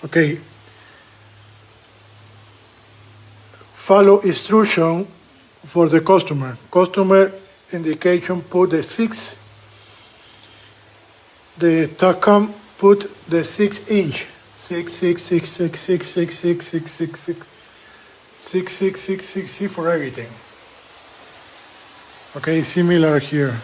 Okay. Follow instruction for the customer. Customer indication put the 6. The TACOM put the 6-inch. 6, 6, 6, 6, 6, 6, 6, 6, 6, 6, 6, 6, 6, 6, 6 for everything. Okay, similar here.